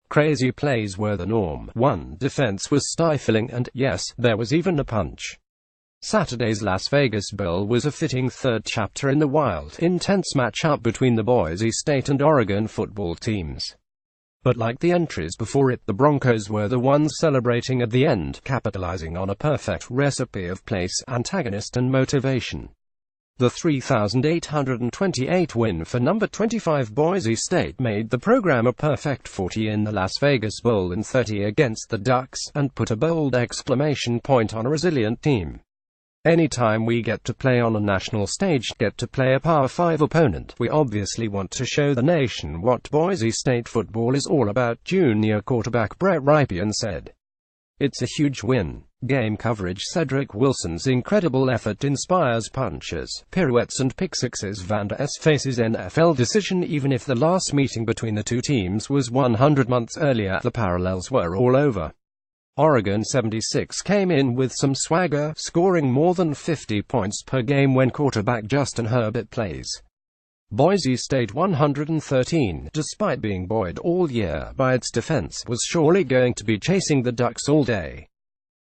Crazy plays were the norm. One defense was stifling and, yes, there was even a punch. Saturday's Las Vegas Bowl was a fitting third chapter in the wild, intense matchup between the Boise State and Oregon football teams. But like the entries before it, the Broncos were the ones celebrating at the end, capitalizing on a perfect recipe of place, antagonist and motivation. The 3,828 win for number 25 Boise State made the program a perfect 40 in the Las Vegas Bowl and 30 against the Ducks, and put a bold exclamation point on a resilient team. Anytime we get to play on a national stage, get to play a Power 5 opponent, we obviously want to show the nation what Boise State football is all about, junior quarterback Brett Rypien said. It's a huge win. Game coverage. Cedric Wilson's incredible effort inspires punches, pirouettes and pick sixes. Van Der Esch faces NFL decision. Even if the last meeting between the two teams was 100 months earlier, the parallels were all over. Oregon 76 came in with some swagger, scoring more than 50 points per game when quarterback Justin Herbert plays. Boise State 113, despite being buoyed all year by its defense, was surely going to be chasing the Ducks all day.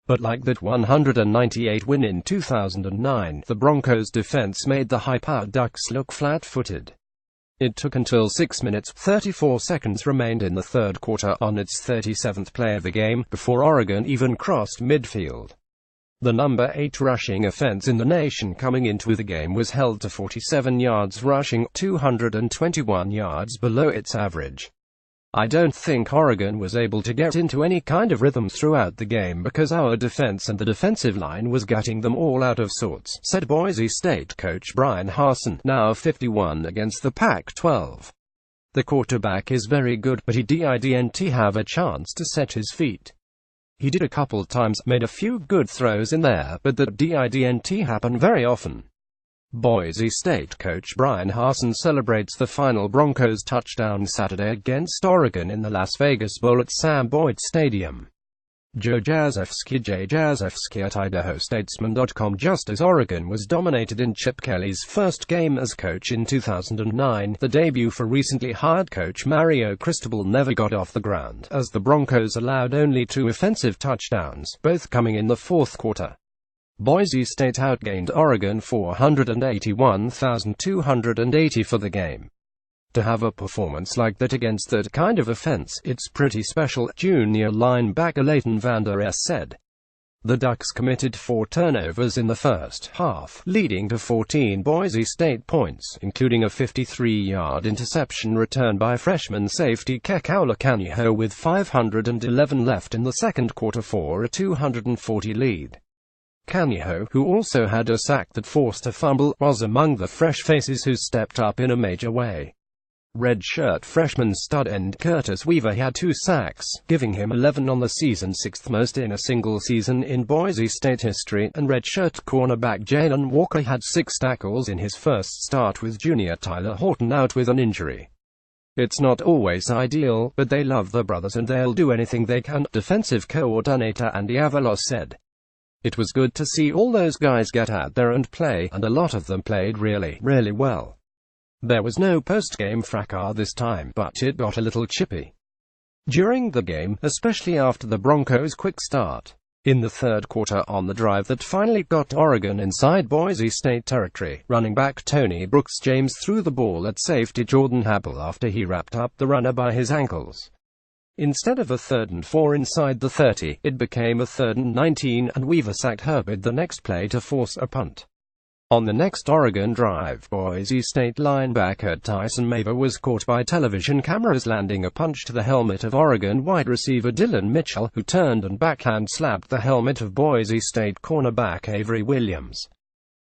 But like that 198 win in 2009, the Broncos' defense made the high-powered Ducks look flat-footed. It took until 6 minutes, 34 seconds remained in the third quarter on its 37th play of the game, before Oregon even crossed midfield. The number 8 rushing offense in the nation coming into the game was held to 47 yards rushing, 221 yards below its average. I don't think Oregon was able to get into any kind of rhythm throughout the game because our defense and the defensive line was gutting them all out of sorts, said Boise State coach Bryan Harsin, now 51 against the Pac-12. The quarterback is very good, but he didn't have a chance to set his feet. He did a couple times, made a few good throws in there, but that didn't happen very often. Boise State coach Bryan Harsin celebrates the final Broncos touchdown Saturday against Oregon in the Las Vegas Bowl at Sam Boyd Stadium. Joe Jasowski at IdahoStatesman.com. Just as Oregon was dominated in Chip Kelly's first game as coach in 2009, the debut for recently hired coach Mario Cristobal never got off the ground, as the Broncos allowed only 2 offensive touchdowns, both coming in the fourth quarter. Boise State outgained Oregon 481,280 for the game. To have a performance like that against that kind of offense, it's pretty special, junior linebacker Leighton Vander Esch said. The Ducks committed 4 turnovers in the first half, leading to 14 Boise State points, including a 53-yard interception return by freshman safety Kekaula Kaniho with 511 left in the second quarter for a 240 lead. Kaniho, who also had a sack that forced a fumble, was among the fresh faces who stepped up in a major way. Redshirt freshman stud end Curtis Weaver had 2 sacks, giving him 11 on the season, 6th most in a single season in Boise State history, and redshirt cornerback Jalen Walker had 6 tackles in his first start with junior Tyler Horton out with an injury. It's not always ideal, but they love the brothers and they'll do anything they can, defensive coordinator Andy Avalos said. It was good to see all those guys get out there and play, and a lot of them played really well. There was no post-game fracas this time, but it got a little chippy during the game, especially after the Broncos' quick start in the third quarter on the drive that finally got Oregon inside Boise State territory. Running back Tony Brooks James threw the ball at safety Jordan Happel after he wrapped up the runner by his ankles. Instead of a 3rd and 4 inside the 30, it became a 3rd and 19, and Weaver sacked Herbert the next play to force a punt. On the next Oregon drive, Boise State linebacker Tyson Maver was caught by television cameras landing a punch to the helmet of Oregon wide receiver Dylan Mitchell, who turned and backhand slapped the helmet of Boise State cornerback Avery Williams.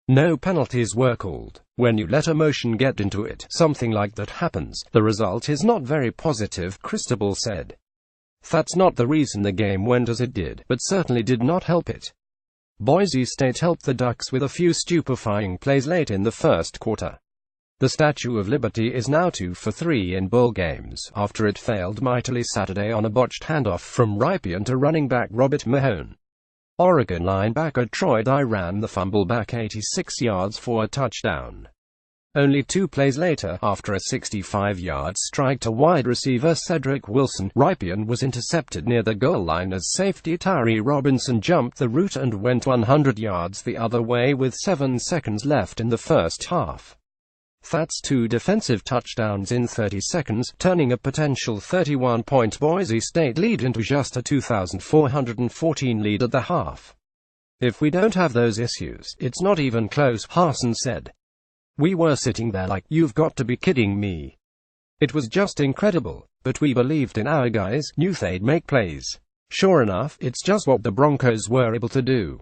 No penalties were called. When you let emotion get into it, something like that happens. The result is not very positive, Cristobal said. That's not the reason the game went as it did, but certainly did not help it. Boise State helped the Ducks with a few stupefying plays late in the first quarter. The Statue of Liberty is now 2 for 3 in bowl games, after it failed mightily Saturday on a botched handoff from Rypien to running back Robert Mahone. Oregon linebacker Troy Dye ran the fumble back 86 yards for a touchdown. Only 2 plays later, after a 65-yard strike to wide receiver Cedric Wilson, Rypien was intercepted near the goal line as safety Tyree Robinson jumped the route and went 100 yards the other way with 7 seconds left in the first half. That's 2 defensive touchdowns in 30 seconds, turning a potential 31-point Boise State lead into just a 2,414 lead at the half. "If we don't have those issues, it's not even close," Harsin said. "We were sitting there like, you've got to be kidding me. It was just incredible, but we believed in our guys, knew they'd make plays. Sure enough, it's just what the Broncos were able to do."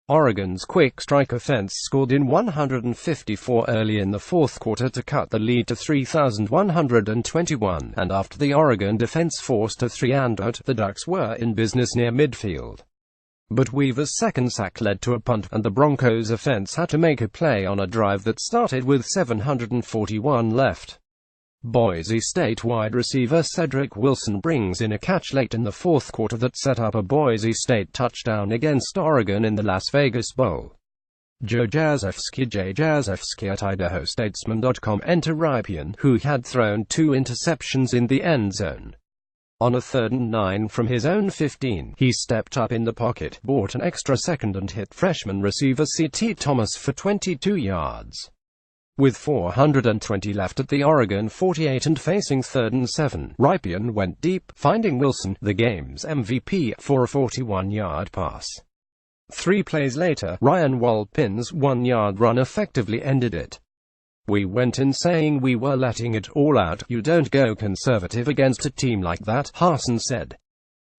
Oregon's quick strike offense scored in 154 early in the fourth quarter to cut the lead to 3,121, and after the Oregon defense forced a 3-and-out, the Ducks were in business near midfield. But Weaver's second sack led to a punt, and the Broncos offense had to make a play on a drive that started with 7:41 left. Boise State wide receiver Cedric Wilson brings in a catch late in the fourth quarter that set up a Boise State touchdown against Oregon in the Las Vegas Bowl. Joe Jazowski at IdahoStatesman.com enter Rypien, who had thrown 2 interceptions in the end zone. On a 3rd and 9 from his own 15, he stepped up in the pocket, bought an extra second and hit freshman receiver C.T. Thomas for 22 yards. With 420 left at the Oregon 48 and facing 3rd and 7, Rypien went deep, finding Wilson, the game's MVP, for a 41-yard pass. 3 plays later, Ryan Walpin's 1-yard run effectively ended it. "We went in saying we were letting it all out. You don't go conservative against a team like that," Harsin said.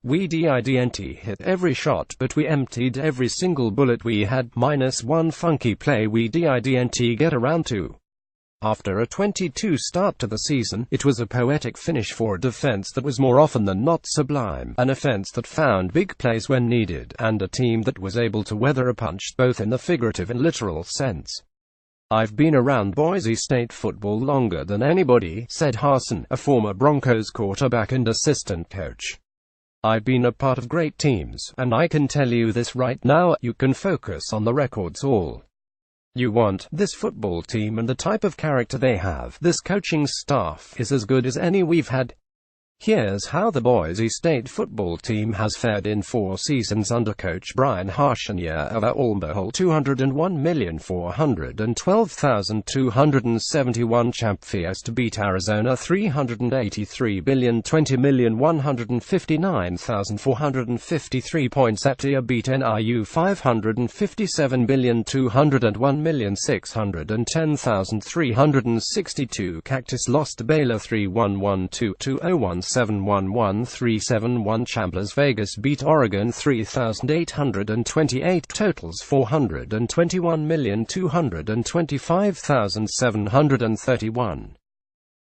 "We didn't hit every shot, but we emptied every single bullet we had, minus one funky play we didn't get around to." After a 22 start to the season, it was a poetic finish for a defense that was more often than not sublime, an offense that found big plays when needed, and a team that was able to weather a punch, both in the figurative and literal sense. "I've been around Boise State football longer than anybody," said Harsin, a former Broncos quarterback and assistant coach. "I've been a part of great teams, and I can tell you this right now, you can focus on the records all you want. This football team and the type of character they have, this coaching staff, is as good as any we've had. Here's how the Boise State football team has fared in 4 seasons under Coach Brian Harshinier of Omaha: 201,412,271 champ Fiesta beat Arizona 383,20,159,453 points. Atia beat NIU 557,201,610,362. Cactus lost Baylor 3-1-1-2-2-0-1 7-1-1-3-7-1. Las Vegas beat Oregon 3,828. Totals 421,225,731.